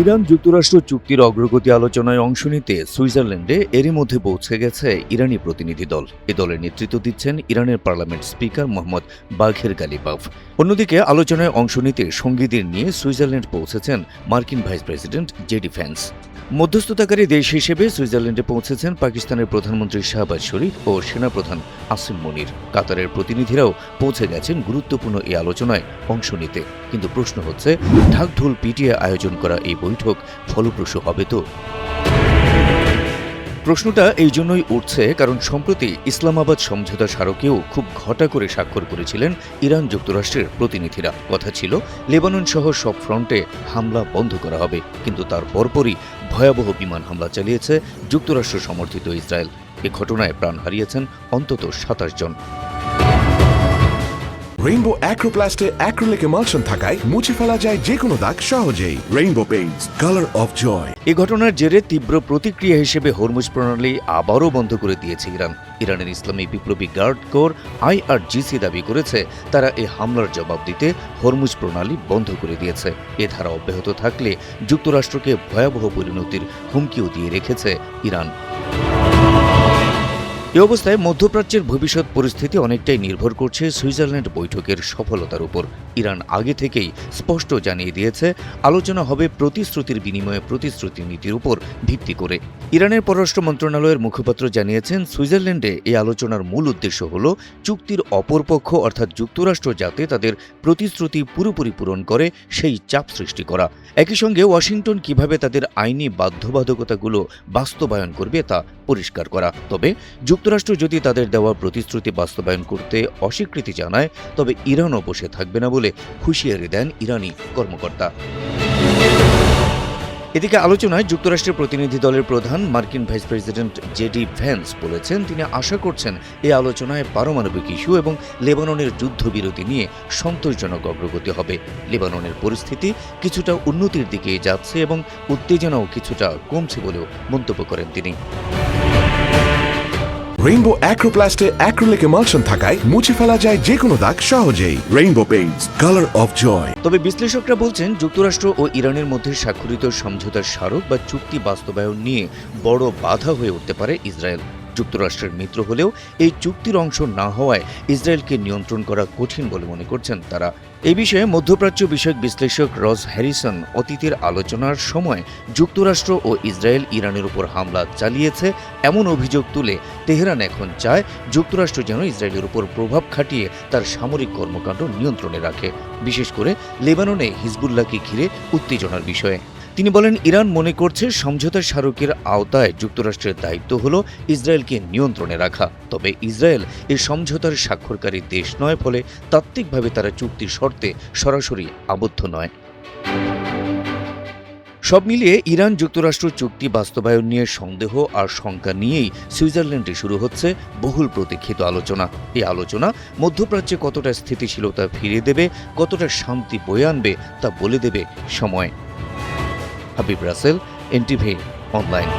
Iran যুক্তরাষ্ট্র চুক্তির অগ্রগতি আলোচনায় অংশ নিতে সুইজারল্যান্ডে এরই মধ্যে পৌঁছে গেছে ইরানি প্রতিনিধি দল। এ দলের নেতৃত্ব দিচ্ছেন ইরানের পার্লামেন্ট স্পিকার মোহাম্মদ বাঘের গালিবাফ। অন্যদিকে আলোচনায় অংশ নিতে সঙ্গীদের নিয়ে সুইজারল্যান্ড পৌঁছেছেন মার্কিন ভাইস প্রেসিডেন্ট জেডি ভ্যান্স। মধ্যস্থতাকারী দেশ হিসেবে সুইজারল্যান্ডে পৌঁছেছেন পাকিস্তানের প্রধানমন্ত্রী শাহবাজ শরীফ ও সেনাপ্রধান আসিম মনির। কাতারের প্রতিনিধিরাও পৌঁছে গেছেন গুরুত্বপূর্ণ এই আলোচনায় অংশ নিতে। কিন্তু প্রশ্ন হচ্ছে, ঢাকঢোল পিটিয়ে আয়োজন করা এই বৈঠক ফলপ্রসূ হবে তো? প্রশ্নটা এই জন্যই উঠছে কারণ সম্প্রতি ইসলামাবাদ সমঝোতা স্মারকেও খুব ঘটা করে স্বাক্ষর করেছিলেন ইরান যুক্তরাষ্ট্রের প্রতিনিধিরা। কথা ছিল লেবানন সহ সব ফ্রন্টে হামলা বন্ধ করা হবে, কিন্তু তার পরপরই ভয়াবহ বিমান হামলা চালিয়েছে যুক্তরাষ্ট্র সমর্থিত ইসরায়েল। এ ঘটনায় প্রাণ হারিয়েছেন অন্তত ২৭ জন। রেইনবো অ্যাক্রোপ্লাস্টে অ্যাক্রিলিক এমালশন থাকায় মুছে ফেলা যায় যে কোনো দাগ সহজেই। Rainbow paints, colour of joy. এ ঘটনার জেরে তীব্র প্রতিক্রিয়া হিসেবে হরমুজ প্রণালী আবারও বন্ধ করে দিয়েছে ইরান। ইরানের ইসলামী বিপ্লবী গার্ড কোর IRGC দাবি করেছে তারা এই হামলার জবাব দিতে হরমুজ প্রণালী বন্ধ করে দিয়েছে। এ ধারা অব্যাহত থাকলে যুক্তরাষ্ট্রকে ভয়াবহ পরিণতির হুমকিও দিয়ে রেখেছে ইরান। এ অবস্থায় মধ্যপ্রাচ্যের ভবিষ্যৎ পরিস্থিতি অনেকটাই নির্ভর করছে সুইজারল্যান্ড বৈঠকের সফলতার উপর। ইরান আগে থেকেই স্পষ্ট জানিয়ে দিয়েছে আলোচনা হবে প্রতিশ্রুতির বিনিময়ে প্রতিশ্রুতি নীতির উপর ভিত্তি করে। ইরানের পররাষ্ট্র মন্ত্রণালয়ের মুখপাত্র জানিয়েছেন, সুইজারল্যান্ডে এই আলোচনার মূল উদ্দেশ্য হল চুক্তির অপরপক্ষ অর্থাৎ যুক্তরাষ্ট্র যাতে তাদের প্রতিশ্রুতি পুরোপুরি পূরণ করে সেই চাপ সৃষ্টি করা। একই সঙ্গে ওয়াশিংটন কিভাবে তাদের আইনি বাধ্যবাধকতাগুলো বাস্তবায়ন করবে তা পরিষ্কার করা। তবে যুক্তরাষ্ট্র যদি তাদের দেওয়া প্রতিশ্রুতি বাস্তবায়ন করতে অস্বীকৃতি জানায় তবে ইরানও বসে থাকবে না বলে হুঁশিয়ারি দেন ইরানি কর্মকর্তা। এদিকে আলোচনায় যুক্তরাষ্ট্রের প্রতিনিধি দলের প্রধান মার্কিন ভাইস প্রেসিডেন্ট জেডি ভ্যান্স বলেছেন, তিনি আশা করছেন এই আলোচনায় পারমাণবিক ইস্যু এবং লেবাননের যুদ্ধবিরতি নিয়ে সন্তোষজনক অগ্রগতি হবে। লেবাননের পরিস্থিতি কিছুটা উন্নতির দিকে যাচ্ছে এবং উত্তেজনাও কিছুটা কমছে বলেও মন্তব্য করেন তিনি। রেইনবো অ্যাক্রোপ্লাস্টে অ্যাক্রিলিক এমালশন থাকায় মুছে ফেলা যায় যে কোনো দাগ সহজেই। Rainbow paints, colour of joy. তবে বিশ্লেষকরা বলছেন, যুক্তরাষ্ট্র ও ইরানের মধ্যে স্বাক্ষরিত সমঝোতার স্মারক বা চুক্তি বাস্তবায়ন নিয়ে বড় বাধা হয়ে উঠতে পারে ইসরায়েল। যুক্তরাষ্ট্রের মিত্র হলেও এই চুক্তির অংশ না হওয়ায় ইসরায়েলকে নিয়ন্ত্রণ করা কঠিন বলে মনে করছেন তারা। এই বিষয়ে মধ্যপ্রাচ্য বিষয়ক বিশ্লেষক রস হ্যারিসন অতীতের আলোচনার সময় যুক্তরাষ্ট্র ও ইসরায়েল ইরানের উপর হামলা চালিয়েছে এমন অভিযোগ তুলে তেহরান এখন চায় যুক্তরাষ্ট্র যেন ইসরায়েলের উপর প্রভাব খাটিয়ে তার সামরিক কর্মকাণ্ড নিয়ন্ত্রণে রাখে, বিশেষ করে লেবাননে হিজবুল্লাহকে ঘিরে উত্তেজনার বিষয়ে। তিনি বলেন, ইরান মনে করছে সমঝোতা স্মারকের আওতায় যুক্তরাষ্ট্রের দায়িত্ব হল ইসরায়েলকে নিয়ন্ত্রণে রাখা। তবে ইসরায়েল এই সমঝোতার স্বাক্ষরকারী দেশ নয়, ফলে তাত্ত্বিকভাবে তারা চুক্তির শর্তে সরাসরি আবদ্ধ নয়। সব মিলিয়ে ইরান যুক্তরাষ্ট্র চুক্তি বাস্তবায়ন নিয়ে সন্দেহ আর শঙ্কা নিয়েই সুইজারল্যান্ডে শুরু হচ্ছে বহুল প্রতীক্ষিত আলোচনা। এই আলোচনা মধ্যপ্রাচ্যে কতটা স্থিতিশীলতা ফিরিয়ে দেবে, কতটা শান্তি বয়ে আনবে তা বলে দেবে সময়। Habib Rasel, NTV online.